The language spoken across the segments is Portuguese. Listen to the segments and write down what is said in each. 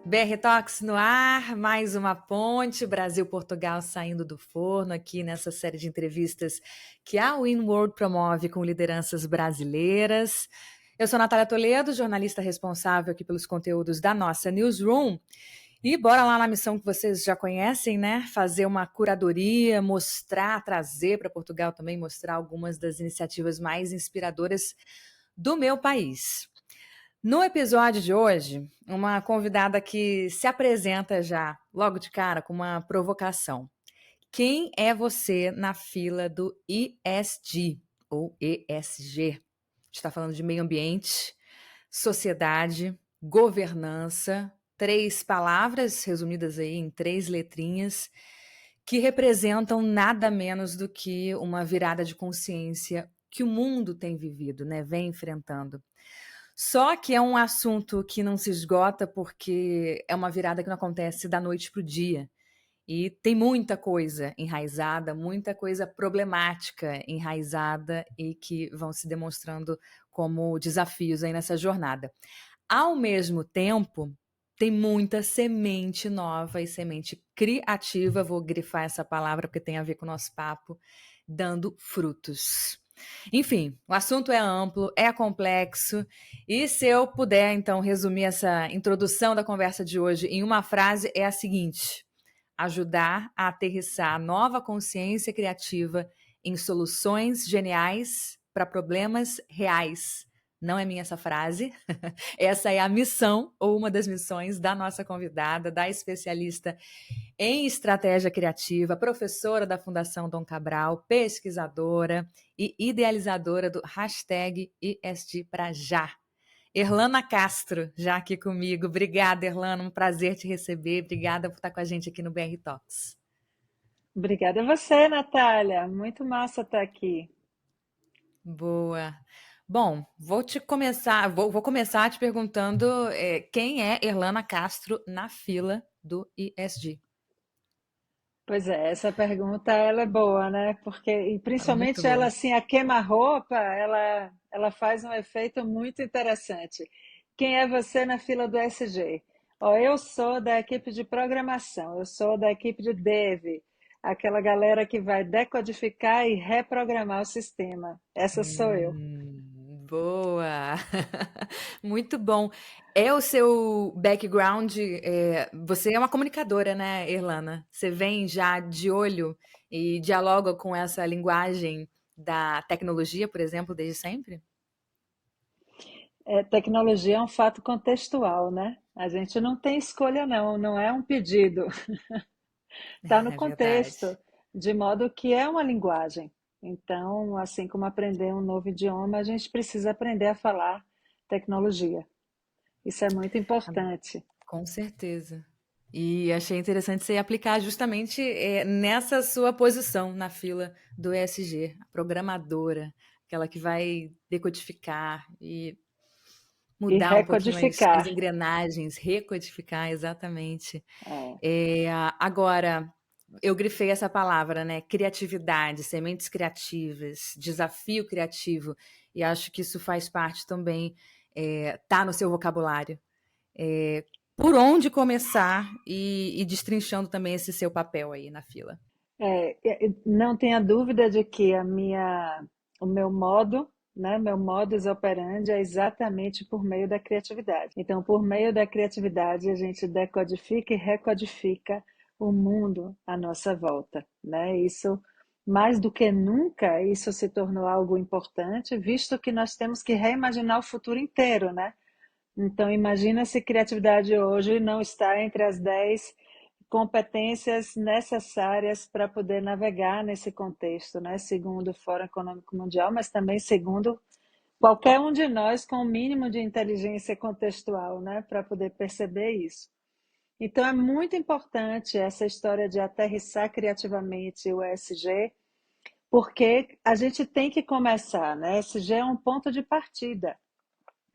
BR Talks no ar, mais uma ponte, Brasil-Portugal saindo do forno aqui nessa série de entrevistas que a Win World promove com lideranças brasileiras. Eu sou Natália Toledo, jornalista responsável aqui pelos conteúdos da nossa Newsroom. E bora lá na missão que vocês já conhecem, né? Fazer uma curadoria, mostrar, trazer para Portugal também, mostrar algumas das iniciativas mais inspiradoras do meu país. No episódio de hoje, uma convidada que se apresenta já, logo de cara, com uma provocação. Quem é você na fila do ESG, ou ESG? A gente está falando de meio ambiente, sociedade, governança, 3 palavras resumidas aí em 3 letrinhas, que representam nada menos do que uma virada de consciência que o mundo tem vivido, né? Vem enfrentando. Só que é um assunto que não se esgota porque é uma virada que não acontece da noite para o dia. E tem muita coisa enraizada, muita coisa problemática enraizada e que vão se demonstrando como desafios aí nessa jornada. Ao mesmo tempo, tem muita semente nova e semente criativa, vou grifar essa palavra porque tem a ver com o nosso papo, dando frutos. Enfim, o assunto é amplo, é complexo, e se eu puder, então, resumir essa introdução da conversa de hoje em uma frase, é a seguinte: ajudar a aterrissar a nova consciência criativa em soluções geniais para problemas reais. Não é minha essa frase. Essa é a missão, ou uma das missões da nossa convidada, da especialista em estratégia criativa, professora da Fundação Dom Cabral, pesquisadora e idealizadora do hashtag ESG pra já. Erlana Castro, já aqui comigo. Obrigada, Erlana, um prazer te receber. Obrigada por estar com a gente aqui no BR Talks. Obrigada a você, Natália. Muito massa estar aqui. Boa. Bom, vou começar te perguntando quem é Erlana Castro na fila do ESG. Pois é, essa pergunta ela é boa, né? Porque e Muito principalmente ela boa. assim, a queima-roupa, ela faz um efeito muito interessante. Quem é você na fila do SG? Ó, eu sou da equipe de programação, eu sou da equipe de dev, aquela galera que vai decodificar e reprogramar o sistema. Essa sou eu. Boa! Muito bom. É o seu background, você é uma comunicadora, né, Erlana? Você vem já de olho e dialoga com essa linguagem da tecnologia, por exemplo, desde sempre? É, tecnologia é um fato contextual, né? A gente não tem escolha, não, não é um pedido. Está no É verdade. contexto, de modo que é uma linguagem. Então, assim como aprender um novo idioma, a gente precisa aprender a falar tecnologia. Isso é muito importante. Com certeza. E achei interessante você aplicar justamente nessa sua posição na fila do ESG, a programadora, aquela que vai decodificar e E mudar um pouquinho as recodificar. engrenagens, recodificar exatamente. É. Agora, eu grifei essa palavra, né? Criatividade, sementes criativas, desafio criativo, e acho que isso faz parte também, tá no seu vocabulário. É, por onde começar e destrinchando também esse seu papel aí na fila. Não tenha dúvida de que o meu modo, né, meu modus operandi é exatamente por meio da criatividade. Então, por meio da criatividade, a gente decodifica e recodifica o mundo à nossa volta, né? Isso, mais do que nunca, isso se tornou algo importante, visto que nós temos que reimaginar o futuro inteiro, né? Então, imagina se criatividade hoje não está entre as 10 competências necessárias para poder navegar nesse contexto, né? Segundo o Fórum Econômico Mundial, mas também segundo qualquer um de nós com o mínimo de inteligência contextual, né? Para poder perceber isso. Então, é muito importante essa história de aterrissar criativamente o ESG, porque a gente tem que começar, né? ESG é um ponto de partida,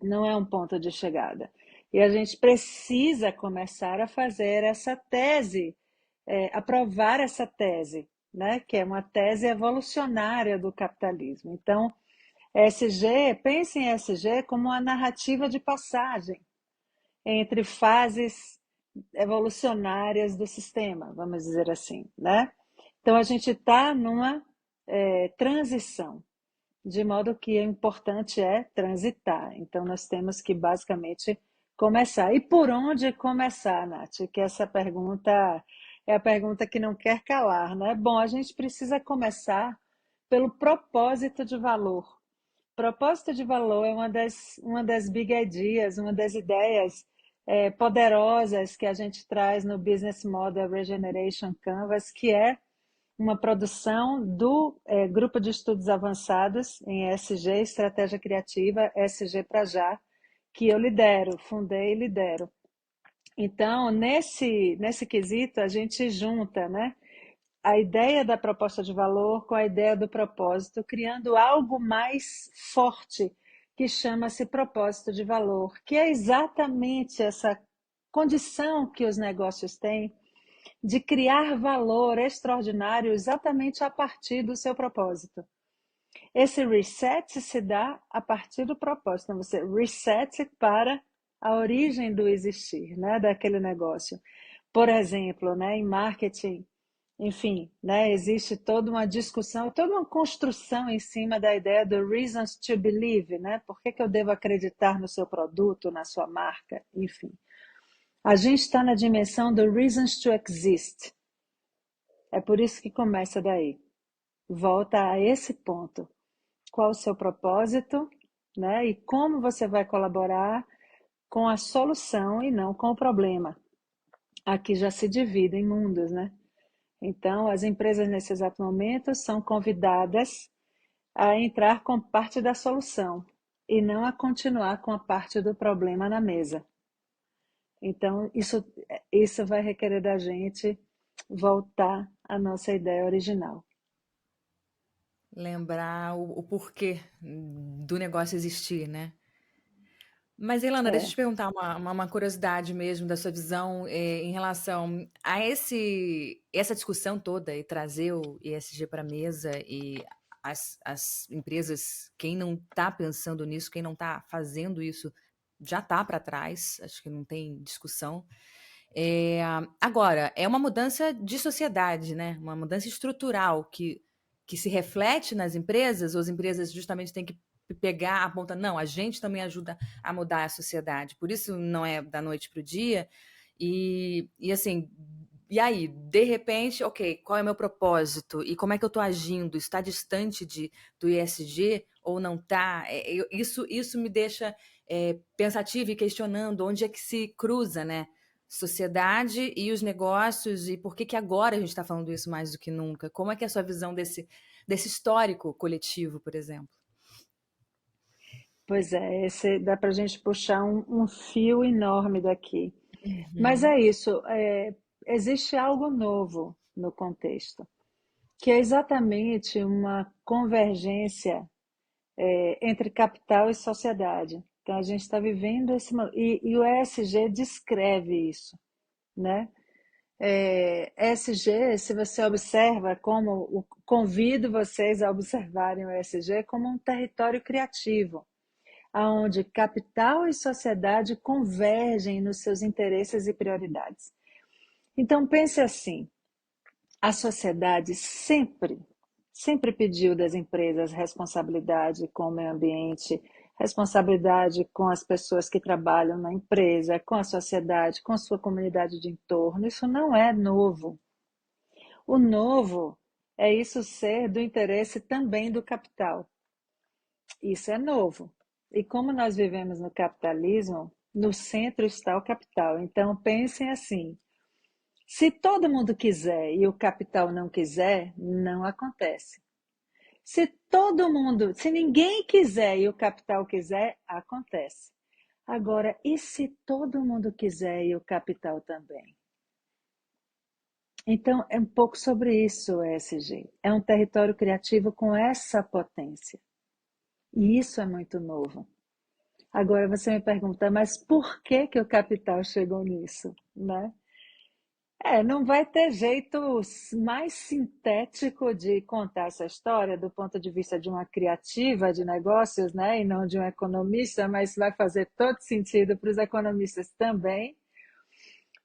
não é um ponto de chegada. E a gente precisa começar a fazer essa tese, aprovar essa tese, né? Que é uma tese evolucionária do capitalismo. Então, ESG, pense em ESG como uma narrativa de passagem entre fases evolucionárias do sistema, vamos dizer assim, né? Então a gente está numa transição, de modo que o importante é transitar. Então nós temos que basicamente começar. E por onde começar, Nath? Que essa pergunta é a pergunta que não quer calar, né? Bom, a gente precisa começar pelo propósito de valor. Propósito de valor é uma das big ideas, uma das ideias poderosas que a gente traz no Business Model Regeneration Canvas, que é uma produção do Grupo de Estudos Avançados em ESG, Estratégia Criativa, ESG para Já, que eu lidero, fundei e lidero. Então, nesse quesito, a gente junta, né, a ideia da proposta de valor com a ideia do propósito, criando algo mais forte, que chama-se propósito de valor, que é exatamente essa condição que os negócios têm de criar valor extraordinário exatamente a partir do seu propósito. Esse reset se dá a partir do propósito. Então, você reset para a origem do existir, né, daquele negócio. Por exemplo, né, em marketing, enfim, né, existe toda uma discussão, toda uma construção em cima da ideia do reasons to believe, né? Por que eu devo acreditar no seu produto, na sua marca, enfim. A gente está na dimensão do reasons to exist. É por isso que começa daí. Volta a esse ponto. Qual o seu propósito, né? E como você vai colaborar com a solução e não com o problema. Aqui já se divide em mundos, né? Então, as empresas nesse exato momento são convidadas a entrar com parte da solução e não a continuar com a parte do problema na mesa. Então, isso vai requerer da gente voltar à nossa ideia original. Lembrar o porquê do negócio existir, né? Mas, Ilana, deixa eu É. te perguntar uma curiosidade mesmo da sua visão em relação a essa discussão toda e trazer o ESG para a mesa e as empresas, quem não está pensando nisso, quem não está fazendo isso, já está para trás, acho que não tem discussão. Agora, é uma mudança de sociedade, né? Uma mudança estrutural que se reflete nas empresas, ou as empresas justamente têm que pegar a ponta, não, a gente também ajuda a mudar a sociedade. Por isso não é da noite para o dia. E assim, e aí, de repente, ok, qual é o meu propósito? E como é que eu estou agindo? Está distante do ESG ou não está? Isso me deixa pensativa e questionando onde é que se cruza, né? Sociedade e os negócios, e por que que agora a gente está falando isso mais do que nunca? Como é que é a sua visão desse histórico coletivo, por exemplo? Pois é, dá para a gente puxar um fio enorme daqui. Mas Uhum. é isso, existe algo novo no contexto, que é exatamente uma convergência entre capital e sociedade. Então a gente está vivendo e o ESG descreve isso, né? ESG, se você observa convido vocês a observarem o ESG como um território criativo, aonde capital e sociedade convergem nos seus interesses e prioridades. Então pense assim, a sociedade sempre pediu das empresas responsabilidade com o meio ambiente, responsabilidade com as pessoas que trabalham na empresa, com a sociedade, com a sua comunidade de entorno. Isso não é novo. O novo é isso ser do interesse também do capital. Isso é novo. E como nós vivemos no capitalismo, no centro está o capital. Então pensem assim: se todo mundo quiser e o capital não quiser, não acontece. Se ninguém quiser e o capital quiser, acontece. Agora, e se todo mundo quiser e o capital também? Então, é um pouco sobre isso o ESG. É um território criativo com essa potência. E isso é muito novo. Agora você me pergunta, mas por que que o capital chegou nisso, né? Não vai ter jeito mais sintético de contar essa história do ponto de vista de uma criativa de negócios, né, e não de um economista, mas vai fazer todo sentido para os economistas também.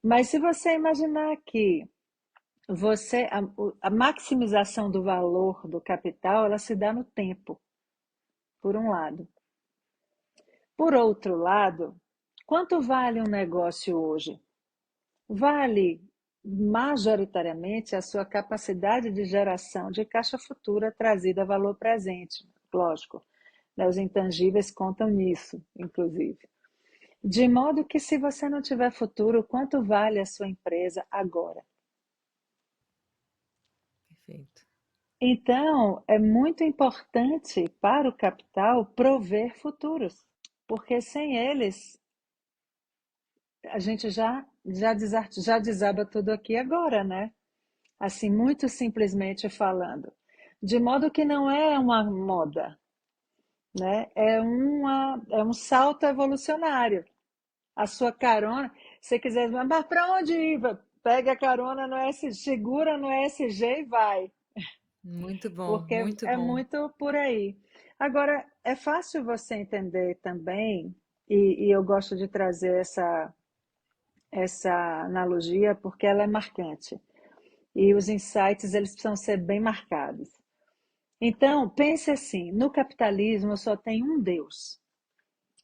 Mas se você imaginar que a maximização do valor do capital, ela se dá no tempo, por um lado. Por outro lado, quanto vale um negócio hoje? Vale majoritariamente a sua capacidade de geração de caixa futura trazida a valor presente. Lógico, né, os intangíveis contam nisso, inclusive. De modo que, se você não tiver futuro, quanto vale a sua empresa agora? Perfeito. Então, é muito importante para o capital prover futuros, porque sem eles a gente já desaba tudo aqui agora, né? Assim, muito simplesmente falando. De modo que não é uma moda, né? É um salto evolucionário. A sua carona, se você quiser, mas para onde ir? Pega a carona no SG, segura no SG e vai, Muito bom, porque muito é bom. muito por aí. Agora, é fácil você entender também, e eu gosto de trazer essa analogia porque ela é marcante. E os insights, eles precisam ser bem marcados. Então, pense assim, no capitalismo só tem um Deus,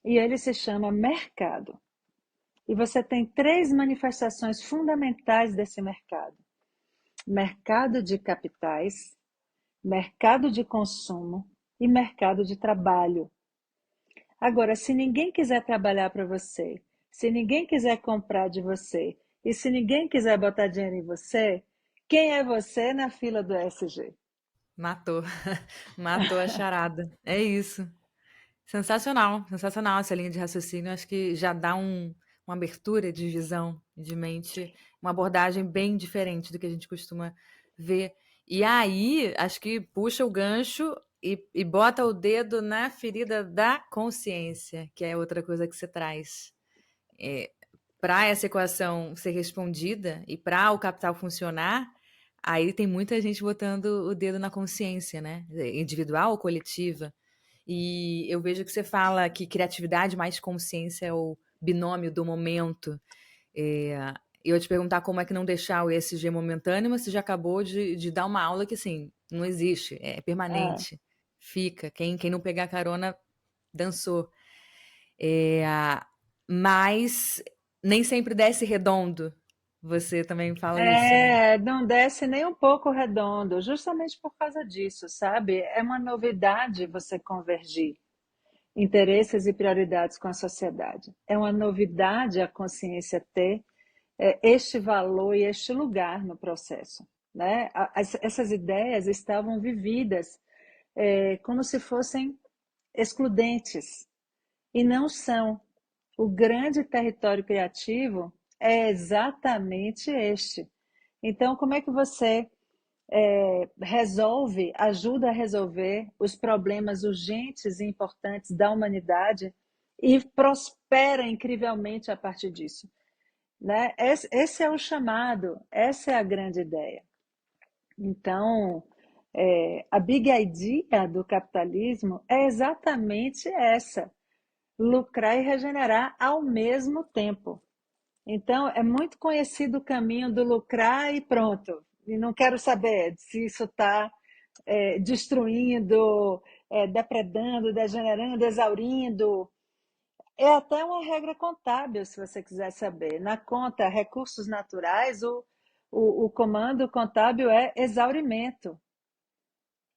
e ele se chama mercado. E você tem três manifestações fundamentais desse mercado: mercado de capitais, mercado de consumo e mercado de trabalho. Agora, se ninguém quiser trabalhar para você, se ninguém quiser comprar de você e se ninguém quiser botar dinheiro em você, quem é você na fila do SG? Matou. Matou a charada. É isso. Sensacional, sensacional essa linha de raciocínio. Acho que já dá uma abertura de visão, de mente, uma abordagem bem diferente do que a gente costuma ver. E aí, acho que puxa o gancho e bota o dedo na ferida da consciência, que é outra coisa que você traz. Para essa equação ser respondida e para o capital funcionar, aí tem muita gente botando o dedo na consciência, né? Individual ou coletiva. E eu vejo que você fala que criatividade mais consciência é o binômio do momento. Eu ia te perguntar como é que não deixar o ESG momentâneo, mas você já acabou de dar uma aula que, assim, não existe, é Ah, permanente, fica. Quem não pegar carona, dançou. É, mas nem sempre desce redondo. Você também fala isso, né? não desce nem um pouco redondo, justamente por causa disso, sabe? É uma novidade você convergir interesses e prioridades com a sociedade. É uma novidade a consciência ter este valor e este lugar no processo, né? Essas ideias estavam vividas como se fossem excludentes e não são. O grande território criativo é exatamente este. Então, como é que você resolve, ajuda a resolver os problemas urgentes e importantes da humanidade e prospera incrivelmente a partir disso? Né? Esse é o chamado, essa é a grande ideia. Então, a big idea do capitalismo é exatamente essa: lucrar e regenerar ao mesmo tempo. Então, é muito conhecido o caminho do lucrar e pronto. E não quero saber se isso está destruindo, depredando, degenerando, exaurindo. É até uma regra contábil, se você quiser saber. Na conta recursos naturais, o comando contábil é exaurimento.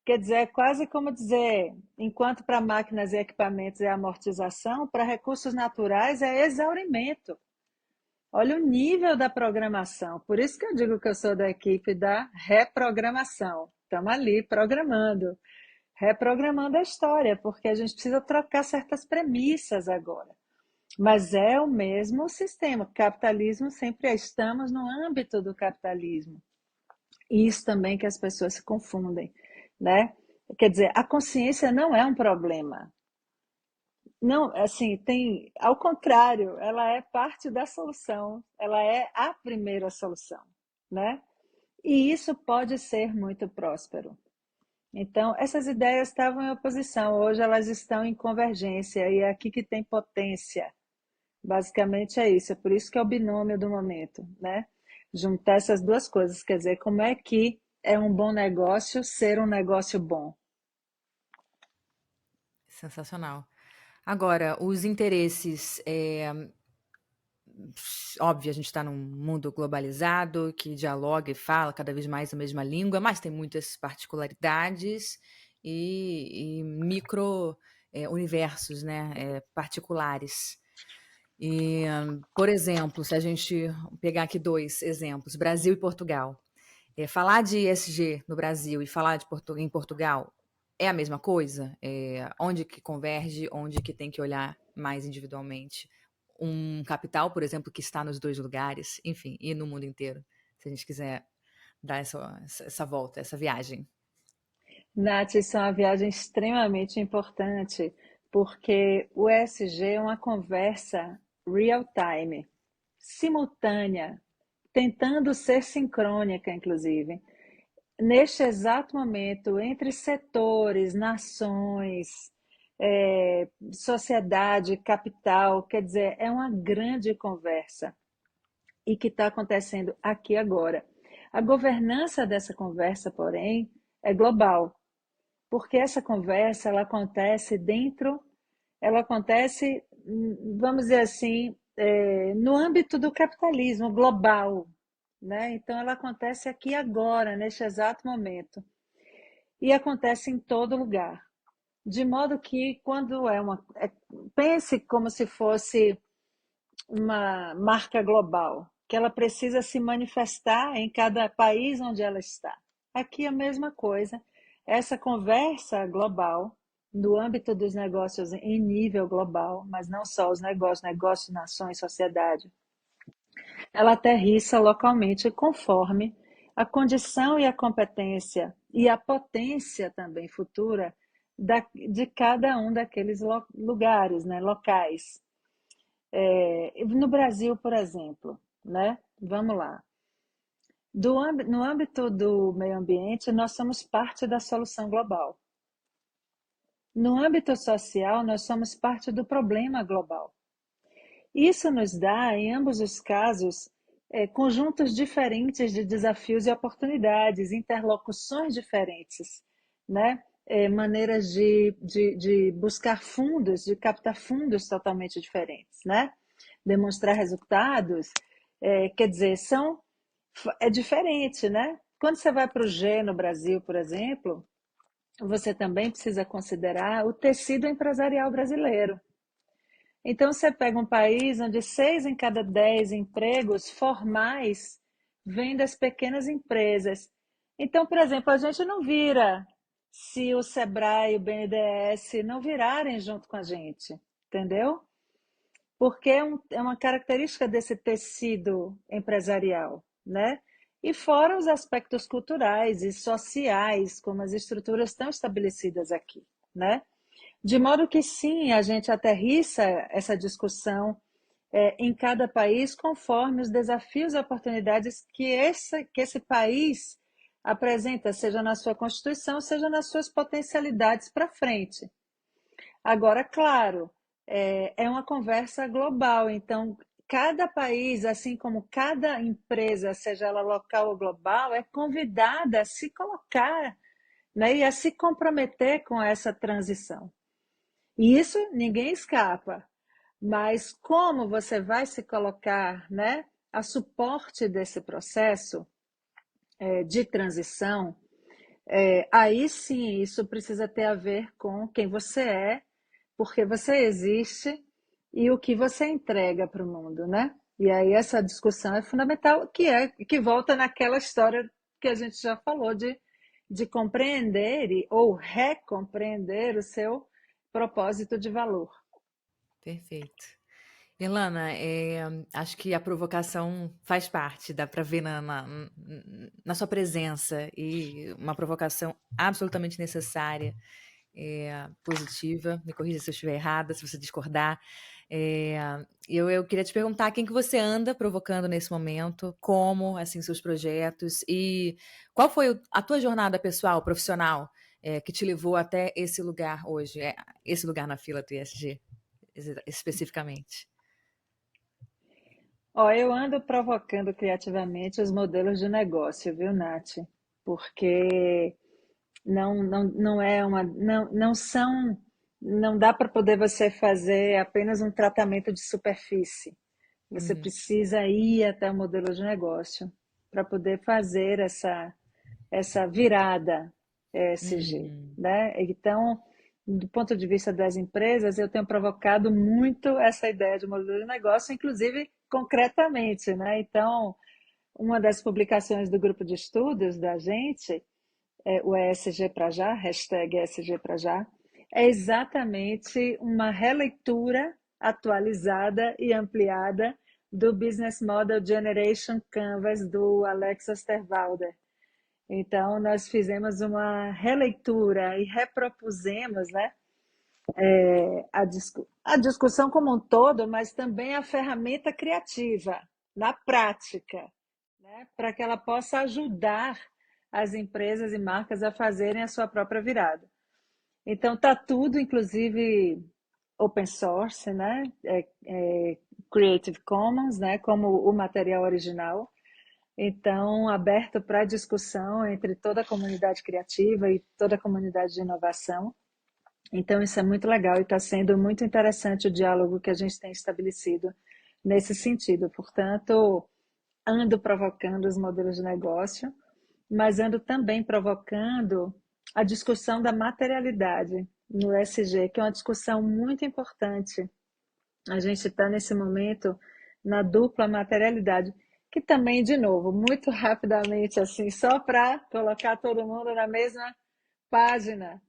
Quer dizer, é quase como dizer, enquanto para máquinas e equipamentos é amortização, para recursos naturais é exaurimento. Olha o nível da programação. Por isso que eu digo que eu sou da equipe da reprogramação. Estamos ali programando, reprogramando a história, porque a gente precisa trocar certas premissas agora. Mas é o mesmo sistema. Capitalismo sempre estamos no âmbito do capitalismo. Isso também que as pessoas se confundem, né? Quer dizer, a consciência não é um problema. Não, assim, tem, ao contrário, ela é parte da solução, ela é a primeira solução, né? E isso pode ser muito próspero. Então, essas ideias estavam em oposição, hoje elas estão em convergência, e é aqui que tem potência, Basicamente é isso, é por isso que é o binômio do momento, né? Juntar essas duas coisas, quer dizer, como é que é um bom negócio ser um negócio bom? Sensacional. Agora, os interesses, óbvio, a gente está num mundo globalizado que dialoga e fala cada vez mais a mesma língua, mas tem muitas particularidades e micro universos, né, particulares. E, por exemplo, se a gente pegar aqui dois exemplos, Brasil e Portugal. Falar de ESG no Brasil e falar em Portugal é a mesma coisa? Onde que converge, onde que tem que olhar mais individualmente? Um capital, por exemplo, que está nos dois lugares, enfim, e no mundo inteiro, se a gente quiser dar essa volta, essa viagem. Nath, isso é uma viagem extremamente importante, porque o ESG é uma conversa real time, simultânea, tentando ser sincrônica, inclusive. Neste exato momento, entre setores, nações, sociedade, capital, quer dizer, é uma grande conversa e que está acontecendo aqui agora. A governança dessa conversa, porém, é global, porque essa conversa ela acontece, vamos dizer assim, no âmbito do capitalismo global, né? Então ela acontece aqui agora, neste exato momento, e acontece em todo lugar, de modo que quando pense como se fosse uma marca global, que ela precisa se manifestar em cada país onde ela está. Aqui a mesma coisa, essa conversa global, no âmbito dos negócios em nível global, mas não só os negócios, negócios, nações, sociedade, ela aterrissa localmente conforme a condição e a competência e a potência também futura de cada um daqueles lugares, né, locais. No Brasil, por exemplo, né? Vamos lá. No âmbito do meio ambiente, nós somos parte da solução global. No âmbito social, nós somos parte do problema global. Isso nos dá, em ambos os casos, conjuntos diferentes de desafios e oportunidades, interlocuções diferentes, né? Maneiras de buscar fundos, de captar fundos totalmente diferentes, né? Demonstrar resultados, quer dizer, é diferente, né? Quando você vai para o G no Brasil, por exemplo, você também precisa considerar o tecido empresarial brasileiro. Então, você pega um país onde 6 em cada 10 empregos formais vêm das pequenas empresas. Então, por exemplo, a gente não vira se o Sebrae e o BNDES não virarem junto com a gente, entendeu? Porque é uma característica desse tecido empresarial, né? E fora os aspectos culturais e sociais, como as estruturas estão estabelecidas aqui, né? De modo que sim, a gente aterrissa essa discussão em cada país conforme os desafios e oportunidades que esse país apresenta, seja na sua Constituição, seja nas suas potencialidades para frente. Agora, claro, é uma conversa global, então cada país, assim como cada empresa, seja ela local ou global, é convidada a se colocar, né, e a se comprometer com essa transição. E isso ninguém escapa. Mas como você vai se colocar, né, a suporte desse processo de transição, aí sim isso precisa ter a ver com quem você é, porque você existe e o que você entrega para o mundo, né? E aí essa discussão é fundamental, que volta naquela história que a gente já falou de compreender ou recompreender o seu propósito de valor. Perfeito. Ilana, acho que a provocação faz parte, dá para ver na sua presença, e uma provocação absolutamente necessária, positiva. Me corrija se eu estiver errada, se você discordar. É, eu queria te perguntar quem que você anda provocando nesse momento, como, assim, seus projetos, e qual foi a tua jornada pessoal, profissional, que te levou até esse lugar hoje, esse lugar na fila do ISG, especificamente. Ó, eu ando provocando criativamente os modelos de negócio, viu, Nath? Porque não é uma, não são, não dá para poder você fazer apenas um tratamento de superfície. Você Uhum. precisa ir até o modelo de negócio para poder fazer essa virada ESG, Uhum. né? Então, do ponto de vista das empresas, eu tenho provocado muito essa ideia de modelo de negócio, inclusive concretamente, né? Então, uma das publicações do grupo de estudos da gente, o ESG para já, hashtag ESG para já, é exatamente uma releitura atualizada e ampliada do Business Model Generation Canvas do Alex Osterwalder. Então, nós fizemos uma releitura e repropusemos, né, a discussão como um todo, mas também a ferramenta criativa, na prática, né, para que ela possa ajudar as empresas e marcas a fazerem a sua própria virada. Então, está tudo, inclusive open source, né, Creative Commons, né, como o material original. Então, aberto para discussão entre toda a comunidade criativa e toda a comunidade de inovação. Então, isso é muito legal e está sendo muito interessante o diálogo que a gente tem estabelecido nesse sentido. Portanto, ando provocando os modelos de negócio, mas ando também provocando a discussão da materialidade no SG, que é uma discussão muito importante. A gente está nesse momento na dupla materialidade, que também, de novo, muito rapidamente, assim, só para colocar todo mundo na mesma página.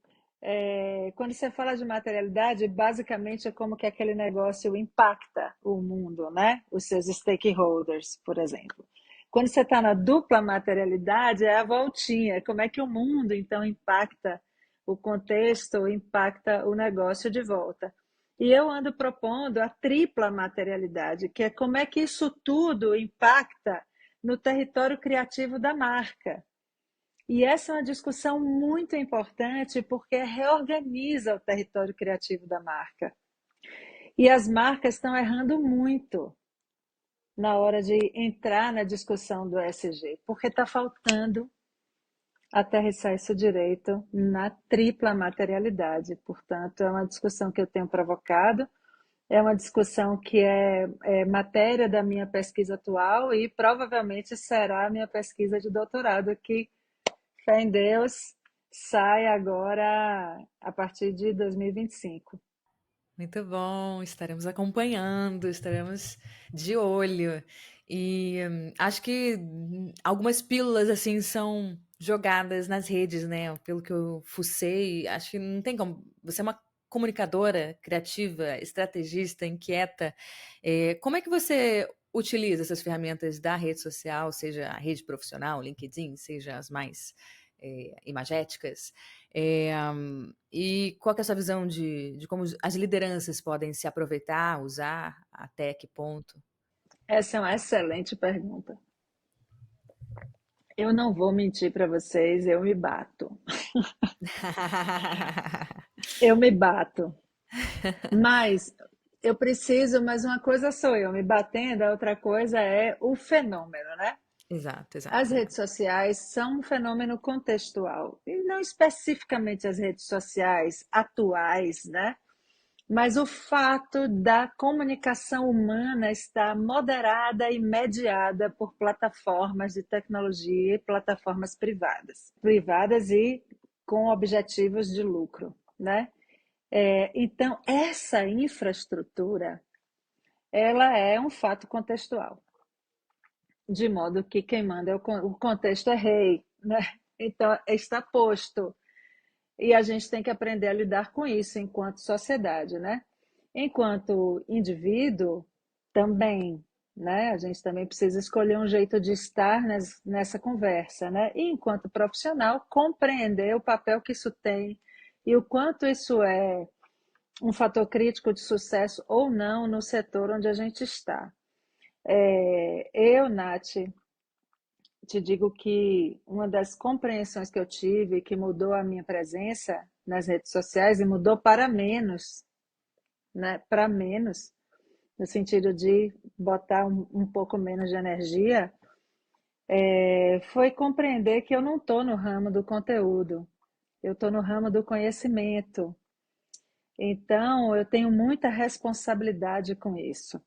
Quando você fala de materialidade, basicamente é como que aquele negócio impacta o mundo, né? Os seus stakeholders, por exemplo. Quando você está na dupla materialidade, é a voltinha, como é que o mundo, então, impacta o contexto, impacta o negócio de volta. E eu ando propondo a tripla materialidade, que é como é que isso tudo impacta no território criativo da marca. E essa é uma discussão muito importante porque reorganiza o território criativo da marca. E as marcas estão errando muito na hora de entrar na discussão do ESG, porque está faltando aterrissar isso direito na tripla materialidade. Portanto, é uma discussão que eu tenho provocado, é uma discussão que é matéria da minha pesquisa atual e provavelmente será a minha pesquisa de doutorado, que, fé em Deus, sai agora a partir de 2025. Muito bom, estaremos acompanhando, estaremos de olho. E acho que algumas pílulas assim são jogadas nas redes, né? Pelo que eu fucei, acho que não tem como. Você é uma comunicadora criativa, estrategista, inquieta. Como é que você utiliza essas ferramentas da rede social, seja a rede profissional, LinkedIn, seja as mais imagéticas? E qual que é a sua visão de como as lideranças podem se aproveitar, usar, até que ponto? Essa é uma excelente pergunta. Eu não vou mentir para vocês, eu me bato. Eu me bato. Mas eu preciso, mas uma coisa sou eu me batendo, a outra coisa é o fenômeno, né? Exato, As exato. É. redes sociais são um fenômeno contextual, e não especificamente as redes sociais atuais, né? Mas o fato da comunicação humana estar moderada e mediada por plataformas de tecnologia e plataformas privadas e com objetivos de lucro, né? Então, essa infraestrutura, ela é um fato contextual, de modo que quem manda o contexto é rei, né? Então, está posto. E a gente tem que aprender a lidar com isso enquanto sociedade, né? Enquanto indivíduo, também, né? A gente também precisa escolher um jeito de estar nessa conversa, né? E enquanto profissional, compreender o papel que isso tem e o quanto isso é um fator crítico de sucesso ou não no setor onde a gente está. Nath, te digo que uma das compreensões que eu tive que mudou a minha presença nas redes sociais e mudou para menos, né? Para menos, no sentido de botar um pouco menos de energia, foi compreender que eu não estou no ramo do conteúdo, eu estou no ramo do conhecimento. Então, eu tenho muita responsabilidade com isso.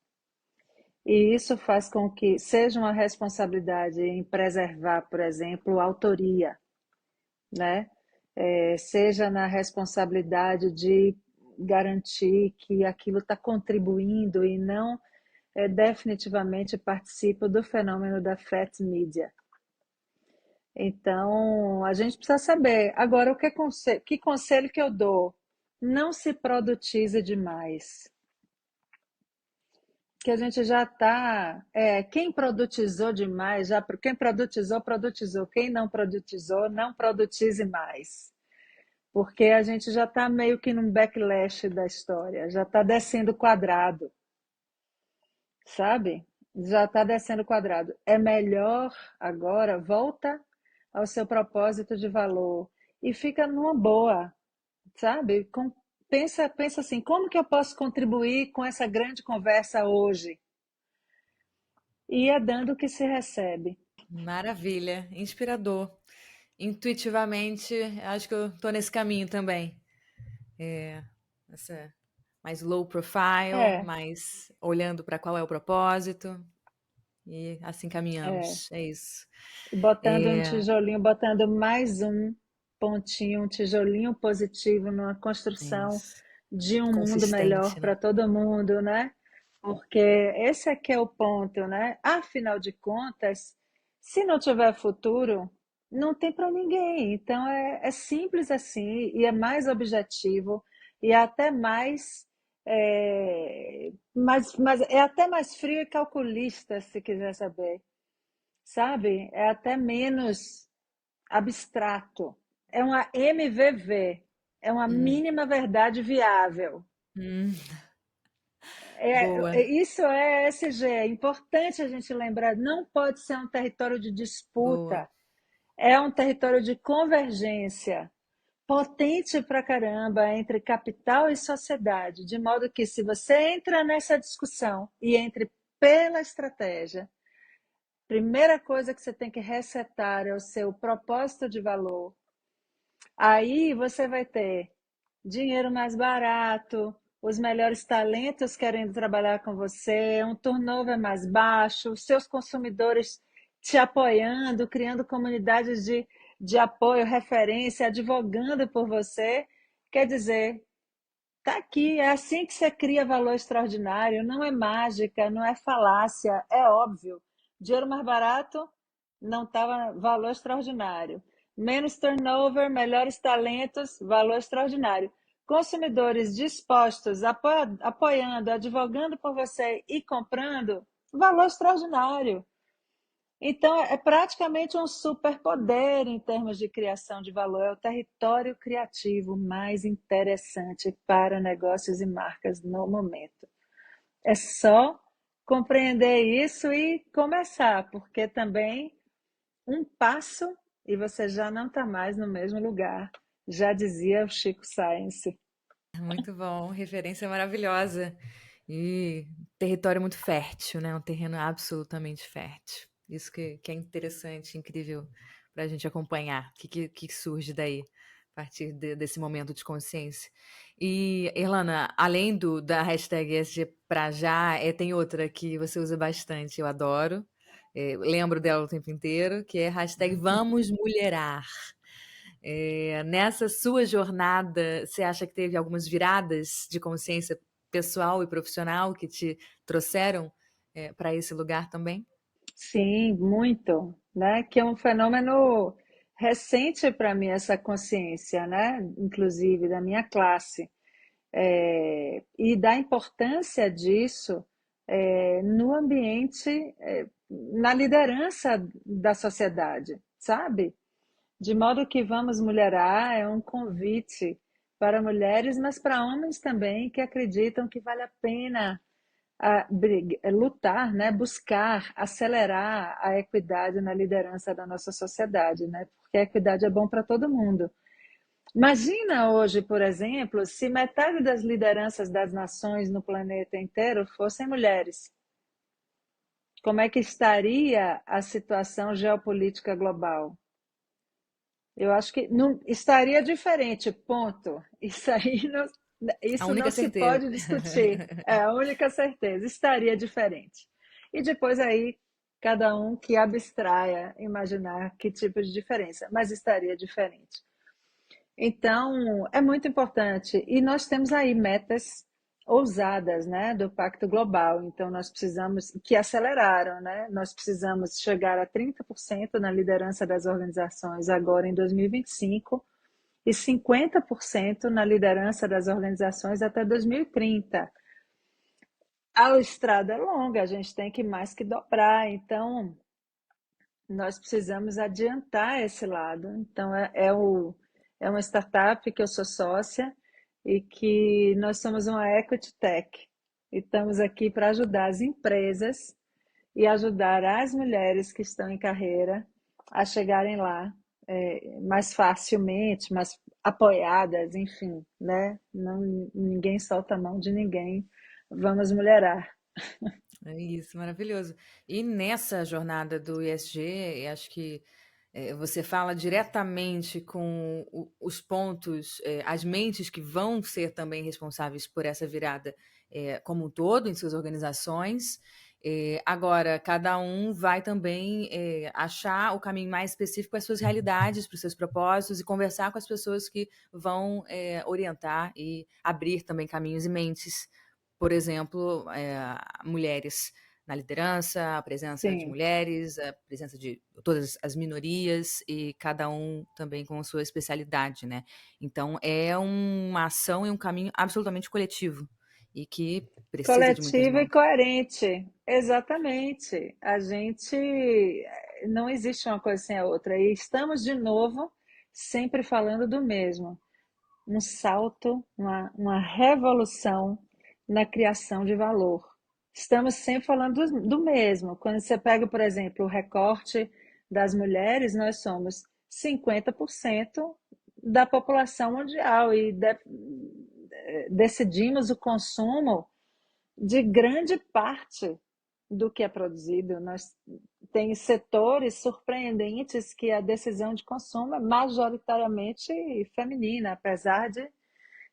E isso faz com que seja uma responsabilidade em preservar, por exemplo, a autoria, né? Seja na responsabilidade de garantir que aquilo está contribuindo e não definitivamente participa do fenômeno da fat media. Então, a gente precisa saber. Agora, que conselho que eu dou? Não se produtize demais. Que a gente já está. Quem produtizou demais, quem produtizou, produtizou. Quem não produtizou, não produtize mais. Porque a gente já está meio que num backlash da história, já está descendo quadrado, sabe? Já está descendo quadrado. É melhor agora, volta ao seu propósito de valor e fica numa boa, sabe? Pensa assim, como que eu posso contribuir com essa grande conversa hoje? E é dando o que se recebe. Maravilha, inspirador. Intuitivamente, acho que eu tô nesse caminho também. Essa mais low profile, É, mais olhando para qual é o propósito e assim é. caminhamos. É isso. E botando um É, tijolinho, botando mais um pontinho, um tijolinho positivo numa é construção isso. de um mundo melhor Consistente, né? para todo mundo, né? Porque esse aqui é o ponto, né? Afinal de contas, se não tiver futuro, não tem para ninguém. Então é simples assim e é mais objetivo e é até é até mais frio e calculista, se quiser saber, sabe? É até menos abstrato. É uma MVV, é uma Hum, mínima verdade viável. hum, boa, Isso é ESG, é importante a gente lembrar, não pode ser um território de boa. disputa, é um território de convergência, potente pra caramba entre capital e sociedade, de modo que se você entra nessa discussão e entre pela estratégia, primeira coisa que você tem que resetar é o seu propósito de valor. Aí você vai ter dinheiro mais barato, os melhores talentos querendo trabalhar com você, um turnover mais baixo, os seus consumidores te apoiando, criando comunidades de apoio, referência, advogando por você. Quer dizer, tá aqui, é assim que você cria valor extraordinário, não é mágica, não é falácia, é óbvio. Dinheiro mais barato não estava valor extraordinário. Menos turnover, melhores talentos, valor extraordinário. Consumidores dispostos, apoiando, advogando por você e comprando, valor extraordinário. Então, é praticamente um superpoder em termos de criação de valor. É o território criativo mais interessante para negócios e marcas no momento. É só compreender isso e começar, porque também um passo e você já não está mais no mesmo lugar. Já dizia o Chico Science. Muito bom, referência maravilhosa. E território muito fértil, né? Um terreno absolutamente fértil. Isso que é interessante, incrível para a gente acompanhar. O que surge daí, a partir desse momento de consciência. E, Irlana, além da hashtag SG pra já, tem outra que você usa bastante, eu adoro. Lembro dela o tempo inteiro, que é hashtag Vamos Mulherar. Nessa sua jornada, você acha que teve algumas viradas de consciência pessoal e profissional que te trouxeram para esse lugar também? Sim, muito, né? Que é um fenômeno recente para mim, essa consciência, né? Inclusive da minha classe. E da importância disso no ambiente, na liderança da sociedade, sabe? De modo que Vamos Mulherar é um convite para mulheres, mas para homens também que acreditam que vale a pena lutar, né? Buscar, acelerar a equidade na liderança da nossa sociedade, né? Porque a equidade é bom para todo mundo. Imagina hoje, por exemplo, se metade das lideranças das nações no planeta inteiro fossem mulheres. Como é que estaria a situação geopolítica global? Eu acho que não estaria diferente, ponto. A Isso não única se certeza. pode discutir. É a única certeza. Estaria diferente. E depois aí cada um que abstraia, imaginar que tipo de diferença, mas estaria diferente. Então, é muito importante. E nós temos aí metas ousadas, né, do Pacto Global. Então, nós precisamos, que aceleraram, né? Nós precisamos chegar a 30% na liderança das organizações agora em 2025 e 50% na liderança das organizações até 2030. A estrada é longa, a gente tem que mais que dobrar. Então, nós precisamos adiantar esse lado. Então, é uma startup que eu sou sócia e que nós somos uma equity tech. E estamos aqui para ajudar as empresas e ajudar as mulheres que estão em carreira a chegarem lá mais facilmente, mais apoiadas, enfim, né? Não, ninguém solta a mão de ninguém. Vamos mulherar. É isso, maravilhoso. E nessa jornada do ISG, eu acho que você fala diretamente com os pontos, as mentes que vão ser também responsáveis por essa virada como um todo em suas organizações. Agora, cada um vai também achar o caminho mais específico para as suas realidades, para os seus propósitos e conversar com as pessoas que vão orientar e abrir também caminhos e mentes. Por exemplo, mulheres na liderança, a presença de Sim, mulheres, a presença de todas as minorias e cada um também com a sua especialidade, né? Então é uma ação e um caminho absolutamente coletivo e que precisa de muitas coletiva e mãos. coerente. Exatamente. A gente não existe uma coisa sem a outra. E estamos de novo sempre falando do mesmo. Um salto, uma revolução na criação de valor. Estamos sempre falando do mesmo. Quando você pega, por exemplo, o recorte das mulheres, nós somos 50% da população mundial e decidimos o consumo de grande parte do que é produzido. Nós tem setores surpreendentes que a decisão de consumo é majoritariamente feminina, apesar de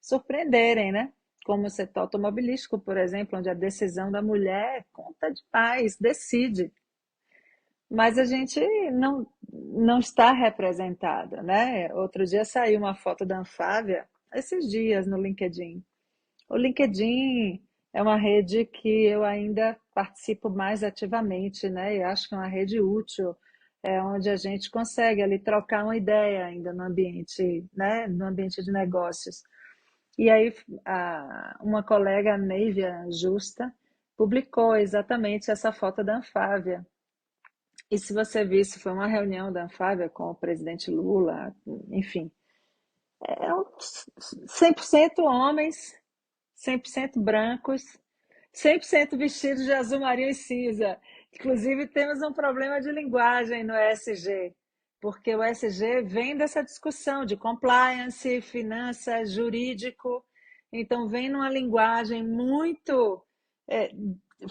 surpreenderem, né? Como o setor automobilístico, por exemplo, onde a decisão da mulher conta demais, decide. Mas a gente não está representada, né? Outro dia saiu uma foto da Anfávia, esses dias no LinkedIn. O LinkedIn é uma rede que eu ainda participo mais ativamente, né? E acho que é uma rede útil, onde a gente consegue ali trocar uma ideia ainda no ambiente, né? No ambiente de negócios. E aí uma colega, a Neivia Justa, publicou exatamente essa foto da Anfávia. E se você visse, foi uma reunião da Anfávia com o presidente Lula, enfim, 100% homens, 100% brancos, 100% vestidos de azul marinho e cinza. Inclusive, temos um problema de linguagem no ESG, porque o ESG vem dessa discussão de compliance, finanças, jurídico. Então, vem numa linguagem muito é,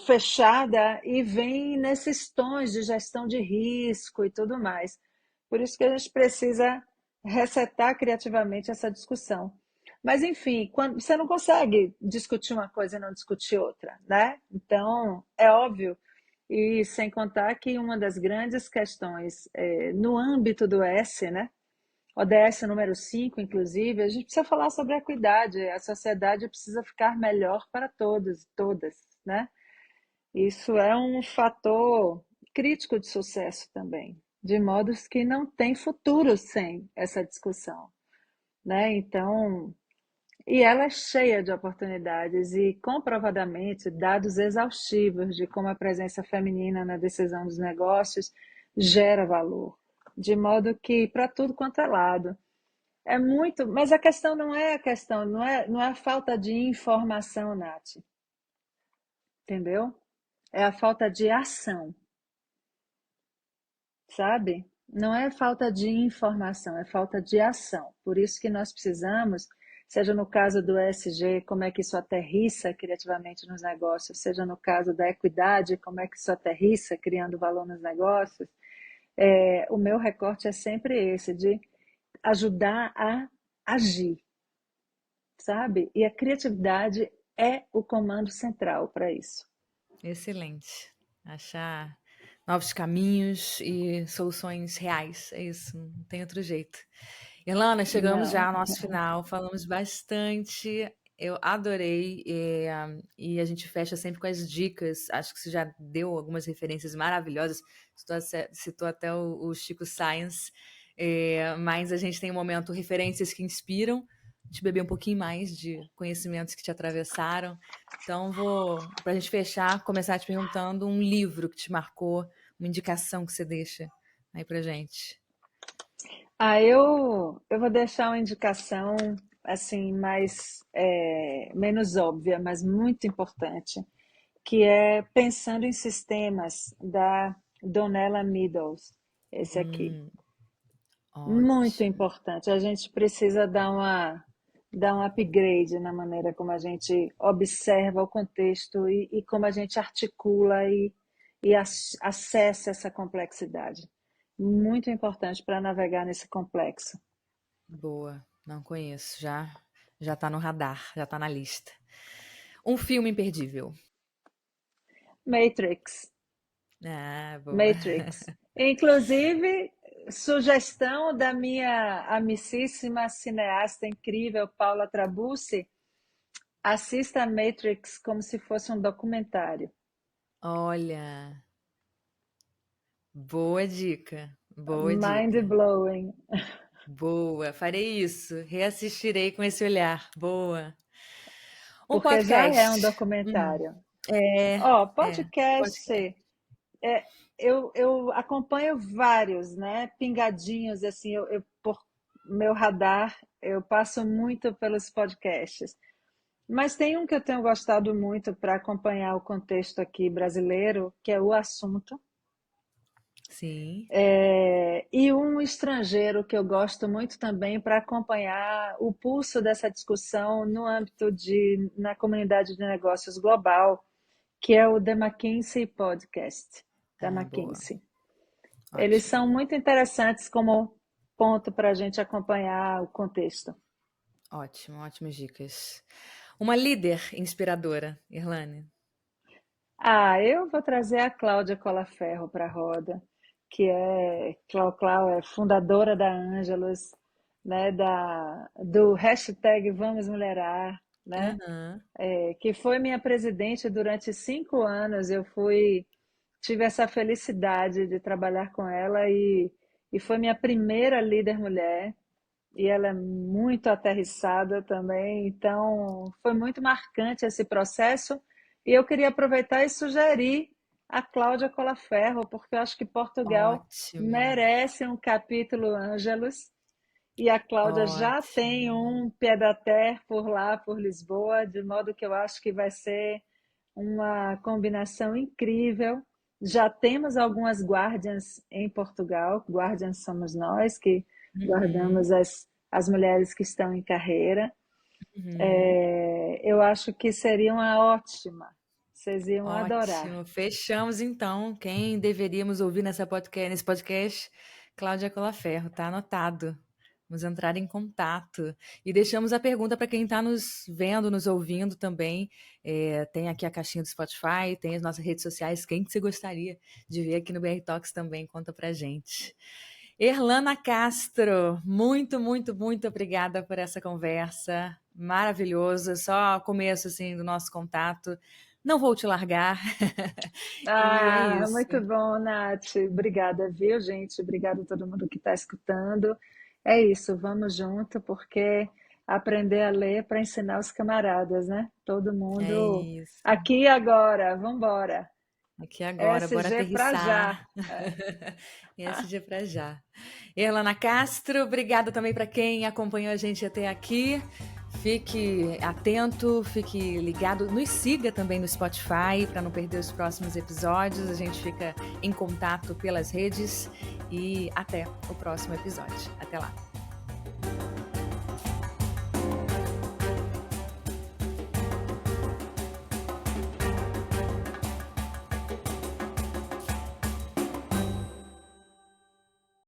fechada e vem nesses tons de gestão de risco e tudo mais. Por isso que a gente precisa resetar criativamente essa discussão. Mas, enfim, quando você não consegue discutir uma coisa e não discutir outra, né? Então, é óbvio, e sem contar que uma das grandes questões no âmbito do S, né? ODS número 5, inclusive, a gente precisa falar sobre a equidade. A sociedade precisa ficar melhor para todos e todas, né? Isso é um fator crítico de sucesso também, de modos que não tem futuro sem essa discussão, né? Então, e ela é cheia de oportunidades e, comprovadamente, dados exaustivos de como a presença feminina na decisão dos negócios gera valor, de modo que para tudo quanto é lado. É muito, mas a questão não é a questão, não é a falta de informação, Nath, entendeu? É a falta de ação, sabe? Não é falta de informação, é falta de ação. Por isso que nós precisamos, seja no caso do ESG, como é que isso aterrissa criativamente nos negócios, seja no caso da equidade, como é que isso aterrissa criando valor nos negócios. O meu recorte é sempre esse, de ajudar a agir, sabe? E a criatividade é o comando central para isso. Excelente. Achar novos caminhos e soluções reais. É isso, não tem outro jeito. Ilana, chegamos já Não. ao nosso final, falamos bastante. Eu adorei, e a gente fecha sempre com as dicas. Acho que você já deu algumas referências maravilhosas, citou até o Chico Science, mas a gente tem um momento referências que inspiram, a gente beber um pouquinho mais de conhecimentos que te atravessaram. Então, para a gente fechar, começar te perguntando um livro que te marcou, uma indicação que você deixa aí pra gente. Eu vou deixar uma indicação assim menos óbvia, mas muito importante, que é Pensando em Sistemas, da Donella Meadows. Esse aqui. Hum, Muito ótimo. importante. A gente precisa dar um upgrade na maneira como a gente observa o contexto e como a gente articula e acessa essa complexidade. Muito importante para navegar nesse complexo. Boa, não conheço, já tá no radar, já tá na lista. Um filme imperdível. Matrix. Ah, boa. Matrix. Inclusive, sugestão da minha amicíssima cineasta incrível, Paula Trabucci, assista a Matrix como se fosse um documentário. Olha, boa dica, boa Mind dica. blowing. Boa, farei isso. Reassistirei com esse olhar. Boa. Um Porque já é um podcast. documentário. É, Ó, podcast. podcast, é, eu acompanho vários, né? Pingadinhos, assim, por meu radar, eu passo muito pelos podcasts. Mas tem um que eu tenho gostado muito para acompanhar o contexto aqui brasileiro, que é O Assunto. Sim. E um estrangeiro que eu gosto muito também para acompanhar o pulso dessa discussão no âmbito na comunidade de negócios global, que é o The McKinsey Podcast, da Ah, boa. McKinsey. Eles Ótimo. são muito interessantes como ponto para a gente acompanhar o contexto. Ótimo, ótimas dicas. Uma líder inspiradora, Irlane. Eu vou trazer a Cláudia Colaferro para a roda, que Clau é fundadora da Ângelos, né, do hashtag Vamos Mulherar, né, Aham. que foi minha presidente durante 5 anos. Tive essa felicidade de trabalhar com ela e foi minha primeira líder mulher. E ela é muito aterrissada também, então foi muito marcante esse processo. E eu queria aproveitar e sugerir a Cláudia Colaferro, porque eu acho que Portugal Ótimo, merece um capítulo Ângelos, e a Cláudia já tem ótimo. um pied-à-terre por lá, por Lisboa, de modo que eu acho que vai ser uma combinação incrível. Já temos algumas guardians em Portugal, guardians somos nós que Uhum, guardamos as mulheres que estão em carreira. uhum. Eu acho que seria uma ótima, vocês iam adorar. Ótimo. Fechamos então. Quem deveríamos ouvir nesse podcast? Cláudia Colaferro, tá anotado. Vamos entrar em contato. E deixamos a pergunta para quem está nos vendo, nos ouvindo também. Tem aqui a caixinha do Spotify, tem as nossas redes sociais. Quem que você gostaria de ver aqui no BR Talks também? Conta pra gente. Erlana Castro, muito, muito, muito obrigada por essa conversa maravilhosa. Só o começo assim do nosso contato. Não vou te largar. E é isso. Muito bom, Nath. Obrigada, viu, gente? Obrigada a todo mundo que está escutando. É isso, vamos junto, porque aprender a ler para ensinar os camaradas, né? Todo É mundo isso. aqui e agora, vamos embora. Aqui agora, bora SG para já. aterrissar. Esse pra já. Erlana Castro, obrigada também para quem acompanhou a gente até aqui. Fique atento, fique ligado, nos siga também no Spotify para não perder os próximos episódios. A gente fica em contato pelas redes e até o próximo episódio. Até lá!